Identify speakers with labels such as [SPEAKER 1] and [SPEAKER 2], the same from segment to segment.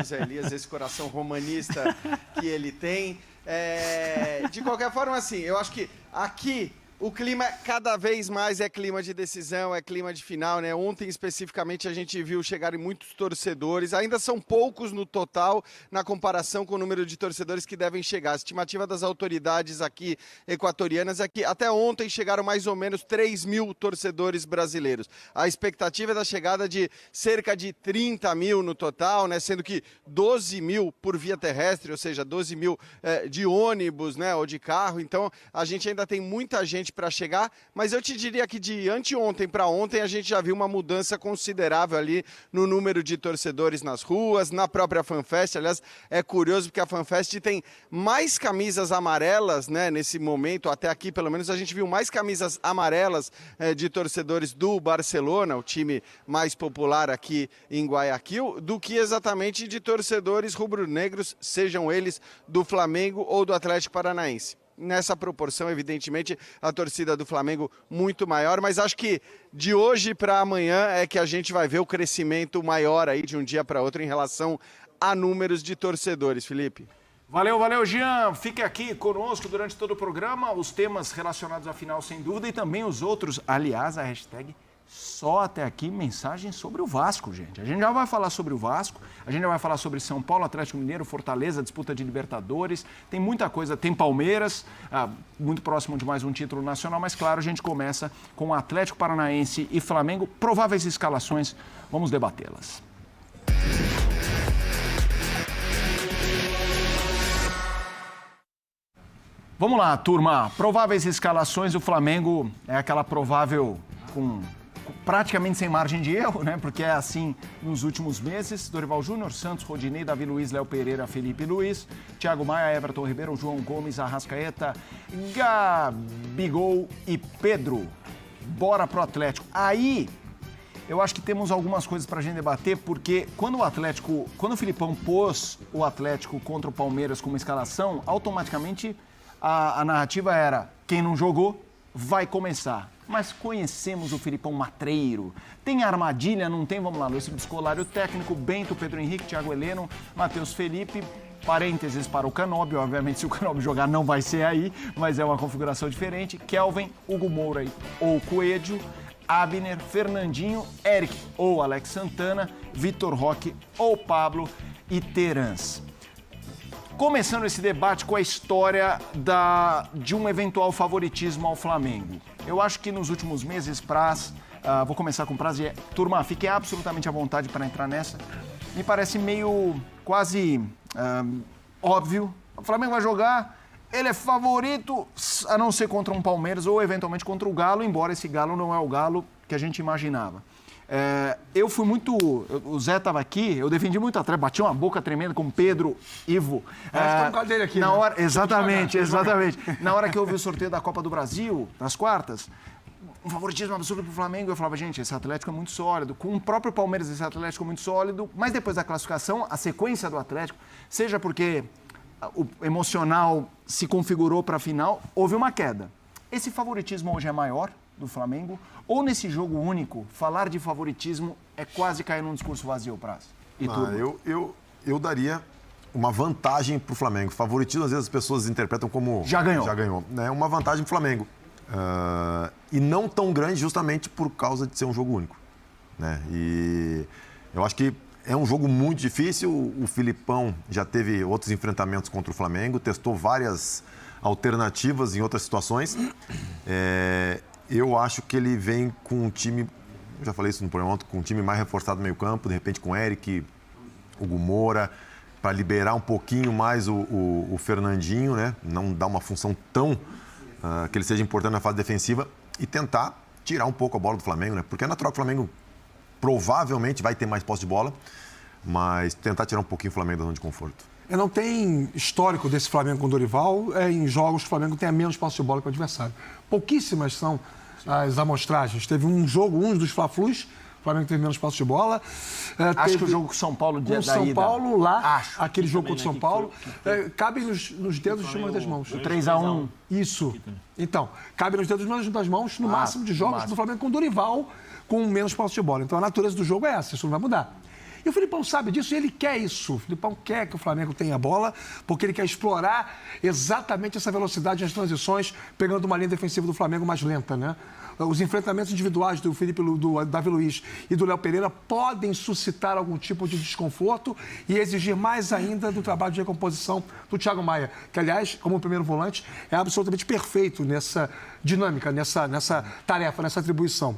[SPEAKER 1] Zé Elias, esse coração romanista que ele tem. De qualquer forma, assim, eu acho que aqui o clima cada vez mais é clima de decisão, é clima de final, né? Ontem, especificamente, a gente viu chegarem muitos torcedores. Ainda são poucos no total, na comparação com o número de torcedores que devem chegar. A estimativa das autoridades aqui equatorianas é que até ontem chegaram mais ou menos 3 mil torcedores brasileiros. A expectativa é da chegada de cerca de 30 mil no total, né? Sendo que 12 mil por via terrestre, ou seja, 12 mil de ônibus, né? Ou de carro. Então, a gente ainda tem muita gente para chegar, mas eu te diria que de anteontem para ontem a gente já viu uma mudança considerável ali no número de torcedores nas ruas, na própria FanFest. Aliás, é curioso porque a FanFest tem mais camisas amarelas, né, nesse momento, até aqui pelo menos a gente viu mais camisas amarelas de torcedores do Barcelona, o time mais popular aqui em Guayaquil, do que exatamente de torcedores rubro-negros, sejam eles do Flamengo ou do Atlético Paranaense. Nessa proporção, evidentemente, a torcida do Flamengo muito maior, mas acho que de hoje para amanhã é que a gente vai ver o crescimento maior aí de um dia para outro em relação a números de torcedores, Felipe.
[SPEAKER 2] Valeu, valeu, Jean. Fique aqui conosco durante todo o programa, os temas relacionados à final, sem dúvida, e também os outros. Aliás, a hashtag só até aqui, mensagem sobre o Vasco, gente. A gente já vai falar sobre o Vasco, a gente já vai falar sobre São Paulo, Atlético Mineiro, Fortaleza, disputa de Libertadores, tem muita coisa, tem Palmeiras, muito próximo de mais um título nacional, mas claro, a gente começa com Atlético Paranaense e Flamengo, prováveis escalações, vamos debatê-las. Vamos lá, turma, prováveis escalações, o Flamengo é aquela provável com praticamente sem margem de erro, né? Porque é assim nos últimos meses. Dorival Júnior, Santos, Rodinei, Davi Luiz, Léo Pereira, Felipe Luiz, Thiago Maia, Everton Ribeiro, João Gomes, Arrascaeta, Gabigol e Pedro. Bora pro Atlético. Aí, eu acho que temos algumas coisas pra gente debater, porque quando o Filipão pôs o Atlético contra o Palmeiras como escalação, automaticamente a narrativa era: quem não jogou vai começar. Mas conhecemos o Filipão matreiro. Tem armadilha, não tem? Vamos lá, Luiz Scolari, o técnico, Bento, Pedro Henrique, Thiago Heleno, Matheus Felipe, parênteses para o Canóbio, obviamente se o Canóbio jogar não vai ser aí, mas é uma configuração diferente. Kelvin, Hugo Moura ou Coelho, Abner, Fernandinho, Eric ou Alex Santana, Vitor Roque ou Pablo e Terans. Começando esse debate com a história de um eventual favoritismo ao Flamengo. Eu acho que nos últimos meses, vou começar com Praz e turma, fiquem absolutamente à vontade para entrar nessa. Me parece meio quase óbvio. O Flamengo vai jogar, ele é favorito, a não ser contra um Palmeiras ou eventualmente contra o Galo, embora esse Galo não é o Galo que a gente imaginava. Eu fui muito... O Zé estava aqui, eu defendi muito atrás, bati uma boca tremenda com Pedro, Ivo.
[SPEAKER 3] Tá um dele aqui,
[SPEAKER 2] na
[SPEAKER 3] né?
[SPEAKER 2] hora, exatamente. Na hora que eu vi o sorteio da Copa do Brasil, das quartas, um favoritismo absurdo para o Flamengo, eu falava, gente, esse Atlético é muito sólido. Com o próprio Palmeiras, esse Atlético é muito sólido. Mas depois da classificação, a sequência do Atlético, seja porque o emocional se configurou para a final, houve uma queda. Esse favoritismo hoje é maior do Flamengo? Ou nesse jogo único, falar de favoritismo é quase cair num discurso vazio, Praz?
[SPEAKER 4] Eu daria uma vantagem para o Flamengo. Favoritismo, às vezes, as pessoas interpretam como...
[SPEAKER 2] Já ganhou.
[SPEAKER 4] Já ganhou. É uma vantagem para o Flamengo. E não tão grande justamente por causa de ser um jogo único. Né? E eu acho que é um jogo muito difícil. O Filipão já teve outros enfrentamentos contra o Flamengo, testou várias alternativas em outras situações. Eu acho que ele vem com um time, eu já falei isso no programa ontem, com um time mais reforçado no meio campo, de repente com Eric, Hugo Moura, para liberar um pouquinho mais o Fernandinho, né? Não dar uma função tão que ele seja importante na fase defensiva e tentar tirar um pouco a bola do Flamengo, né? Porque é natural que o Flamengo provavelmente vai ter mais posse de bola, mas tentar tirar um pouquinho o Flamengo da zona de conforto.
[SPEAKER 3] Não tem histórico desse Flamengo com o Dorival. Em jogos, o Flamengo tem a menos posse de bola que o adversário. Pouquíssimas são as amostragens. Teve um jogo, um dos Fla-Flus, o Flamengo teve menos posse de bola.
[SPEAKER 2] Acho que o jogo com o São Paulo
[SPEAKER 3] com o São Paulo lá, aquele jogo contra o São Paulo, cabe nos dedos de uma das mãos.
[SPEAKER 2] O 3-1.
[SPEAKER 3] Isso. Então, cabe nos dedos de uma das mãos, no máximo de jogos do Flamengo com o Dorival, com menos posse de bola. Então, a natureza do jogo é essa, isso não vai mudar. E E o Filipão sabe disso e ele quer isso. O Filipão quer que o Flamengo tenha a bola, porque ele quer explorar exatamente essa velocidade nas transições, pegando uma linha defensiva do Flamengo mais lenta, né? Os enfrentamentos individuais do Davi Luiz e do Léo Pereira podem suscitar algum tipo de desconforto e exigir mais ainda do trabalho de recomposição do Thiago Maia, que, aliás, como primeiro volante, é absolutamente perfeito nessa dinâmica, nessa tarefa, nessa atribuição.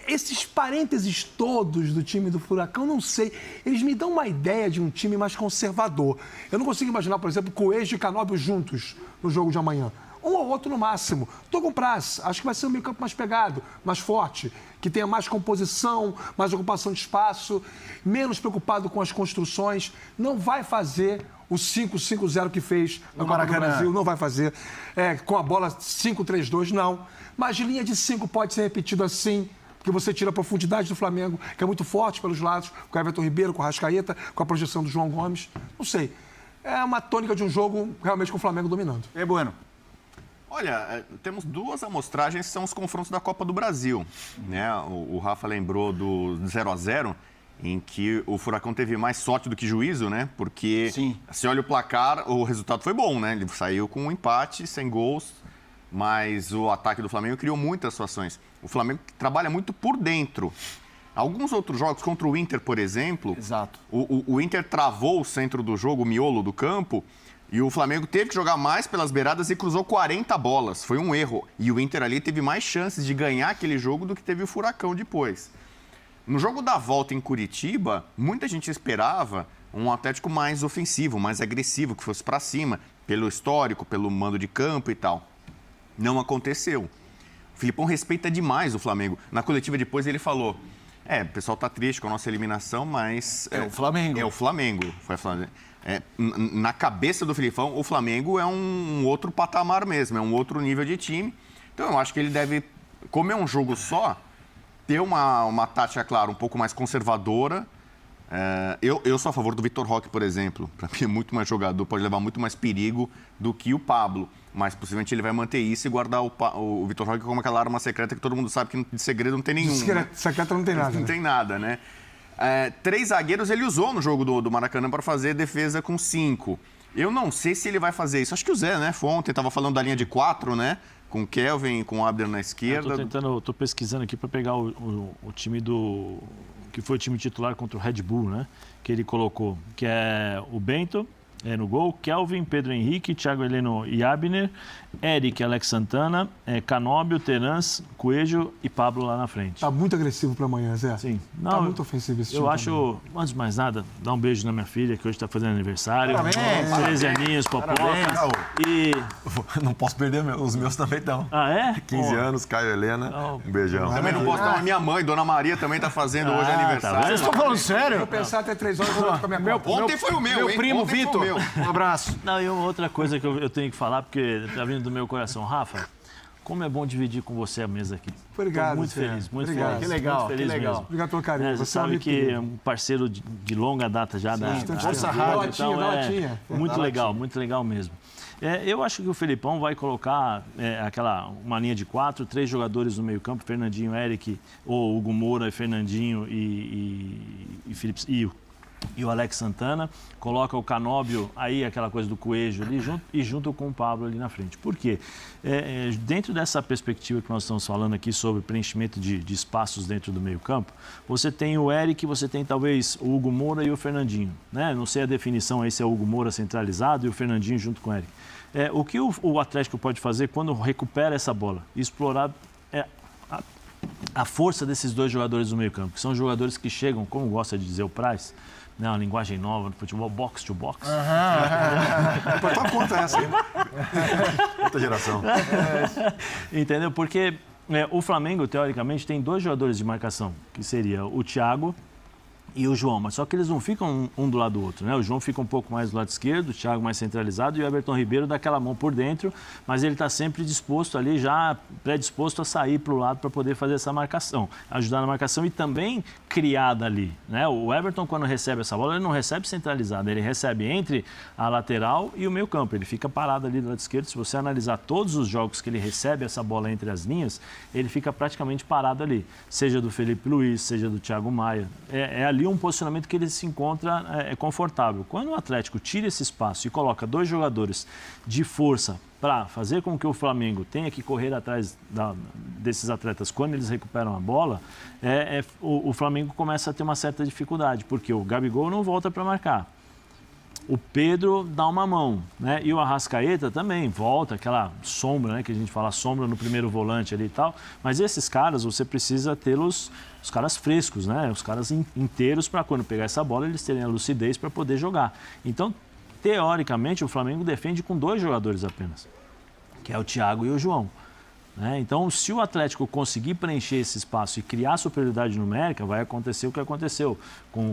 [SPEAKER 3] Esses parênteses todos do time do Furacão, não sei, eles me dão uma ideia de um time mais conservador. Eu não consigo imaginar, por exemplo, Coelho e Canóbio juntos no jogo de amanhã. Um ou outro no máximo. Tô com Praz. Acho que vai ser um meio campo mais pegado, mais forte, que tenha mais composição, mais ocupação de espaço, menos preocupado com as construções. Não vai fazer o 5-5-0 que fez no Copa do Brasil. Não vai fazer com a bola 5-3-2, não. Mas linha de 5 pode ser repetido assim, porque você tira a profundidade do Flamengo, que é muito forte pelos lados, com o Everton Ribeiro, com o Arrascaeta, com a projeção do João Gomes. Não sei. É uma tônica de um jogo realmente com o Flamengo dominando.
[SPEAKER 2] Bueno.
[SPEAKER 5] Olha, temos duas amostragens que são os confrontos da Copa do Brasil, né? O Rafa lembrou do 0-0, em que o Furacão teve mais sorte do que juízo, né? Porque se olha o placar, o resultado foi bom, né? Ele saiu com um empate, sem gols, mas o ataque do Flamengo criou muitas situações. O Flamengo trabalha muito por dentro. Alguns outros jogos, contra o Inter, por exemplo, o Inter travou o centro do jogo, o miolo do campo, e o Flamengo teve que jogar mais pelas beiradas e cruzou 40 bolas. Foi um erro. E o Inter ali teve mais chances de ganhar aquele jogo do que teve o Furacão depois. No jogo da volta em Curitiba, muita gente esperava um Atlético mais ofensivo, mais agressivo, que fosse para cima, pelo histórico, pelo mando de campo e tal. Não aconteceu. O Filipão respeita demais o Flamengo. Na coletiva depois ele falou, o pessoal tá triste com a nossa eliminação, mas...
[SPEAKER 2] É o Flamengo.
[SPEAKER 5] É o Flamengo. Foi Flamengo. Na cabeça do Filipão, o Flamengo é um outro patamar mesmo, é um outro nível de time. Então, eu acho que ele deve, como é um jogo só, ter uma tática, claro, um pouco mais conservadora. Eu sou a favor do Vitor Roque, por exemplo. Para mim é muito mais jogador, pode levar muito mais perigo do que o Pablo. Mas possivelmente ele vai manter isso e guardar o Vitor Roque como aquela arma secreta que todo mundo sabe que de segredo não tem nenhum.
[SPEAKER 3] Secreta não tem nada.
[SPEAKER 5] Não tem nada, né? 3 zagueiros ele usou no jogo do Maracanã para fazer defesa com 5. Eu não sei se ele vai fazer isso. Acho que o Zé, né? Foi ontem, estava falando da linha de 4, né? Com o Kelvin, com o Abner na esquerda.
[SPEAKER 6] Tô pesquisando aqui para pegar o time que foi o time titular contra o Red Bull, né? Que ele colocou, que é o Bento no gol, Kelvin, Pedro Henrique, Thiago Heleno e Abner, Eric, Alex Santana, Canóbio, Terans, Coelho e Pablo lá na frente.
[SPEAKER 3] Tá muito agressivo para amanhã, Zé.
[SPEAKER 6] Sim.
[SPEAKER 3] Tá muito ofensivo esse time.
[SPEAKER 6] Eu acho, antes de mais nada, dar um beijo na minha filha, que hoje está fazendo aniversário.
[SPEAKER 2] Parabéns!
[SPEAKER 6] 13 aninhos, Popoca. E...
[SPEAKER 4] Não posso perder, os meus também estão.
[SPEAKER 6] Ah, é?
[SPEAKER 4] 15 anos, Caio Helena. Um beijão.
[SPEAKER 5] Também não posso dar. Minha mãe, Dona Maria, também está fazendo hoje aniversário.
[SPEAKER 2] Vocês estão falando sério?
[SPEAKER 3] Eu pensar até 3 horas, eu vou com a minha conta.
[SPEAKER 5] Ontem foi o meu,
[SPEAKER 2] Meu
[SPEAKER 5] hein?
[SPEAKER 2] primo
[SPEAKER 5] Ontem foi o
[SPEAKER 2] Vitor,
[SPEAKER 5] meu.
[SPEAKER 2] um abraço.
[SPEAKER 6] Não, e outra coisa que eu tenho que falar, porque tá vindo do meu coração. Rafa, como é bom dividir com você a mesa aqui.
[SPEAKER 3] Obrigado,
[SPEAKER 6] Tô muito
[SPEAKER 3] Zé.
[SPEAKER 6] feliz, muito
[SPEAKER 3] Obrigado.
[SPEAKER 6] feliz.
[SPEAKER 2] Que legal,
[SPEAKER 6] muito feliz
[SPEAKER 2] que legal.
[SPEAKER 6] mesmo.
[SPEAKER 3] Obrigado pelo carinho.
[SPEAKER 6] Você sabe que é um parceiro de longa data já da
[SPEAKER 2] Força
[SPEAKER 3] Rádio.
[SPEAKER 2] Rádio.
[SPEAKER 3] Latinha, dá latinha.
[SPEAKER 6] muito legal mesmo. Eu acho que o Felipão vai colocar uma linha de 4, 3 jogadores no meio campo, Fernandinho, Eric, ou Hugo Moura, Fernandinho e o Alex Santana, coloca o Canóbio, aí aquela coisa do Coelho ali, junto com o Pablo ali na frente. Por quê? Dentro dessa perspectiva que nós estamos falando aqui sobre preenchimento de espaços dentro do meio campo, você tem o Eric, você tem talvez o Hugo Moura e o Fernandinho, né? Não sei a definição aí se é o Hugo Moura centralizado e o Fernandinho junto com o Eric. O que o Atlético pode fazer quando recupera essa bola? Explorar a força desses 2 jogadores do meio campo, que são jogadores que chegam, como gosta de dizer o Praz, né, uma linguagem nova no futebol, box to box.
[SPEAKER 3] Depois tua conta essa aí.
[SPEAKER 4] Outra geração.
[SPEAKER 6] Entendeu? Porque o Flamengo, teoricamente, tem 2 jogadores de marcação, que seria o Thiago e o João, mas só que eles não ficam um do lado do outro, né? O João fica um pouco mais do lado esquerdo, o Thiago mais centralizado e o Everton Ribeiro dá aquela mão por dentro, mas ele está sempre disposto ali, já predisposto a sair para o lado para poder fazer essa marcação, ajudar na marcação e também criada ali, né? O Everton, quando recebe essa bola, ele não recebe centralizado, ele recebe entre a lateral e o meio campo, ele fica parado ali do lado esquerdo. Se você analisar todos os jogos que ele recebe essa bola entre as linhas, ele fica praticamente parado ali, seja do Felipe Luiz, seja do Thiago Maia, é ali ali um posicionamento que ele se encontra confortável. Quando o Atlético tira esse espaço e coloca 2 jogadores de força para fazer com que o Flamengo tenha que correr atrás desses atletas quando eles recuperam a bola, o Flamengo começa a ter uma certa dificuldade, porque o Gabigol não volta para marcar. O Pedro dá uma mão, né? E o Arrascaeta também volta, aquela sombra, né? Que a gente fala sombra no primeiro volante ali e tal. Mas esses caras, você precisa tê-los, os caras frescos, né? Os caras inteiros para quando pegar essa bola, eles terem a lucidez para poder jogar. Então, teoricamente, o Flamengo defende com 2 jogadores apenas, que é o Thiago e o João. Então, se o Atlético conseguir preencher esse espaço e criar superioridade numérica, vai acontecer o que aconteceu com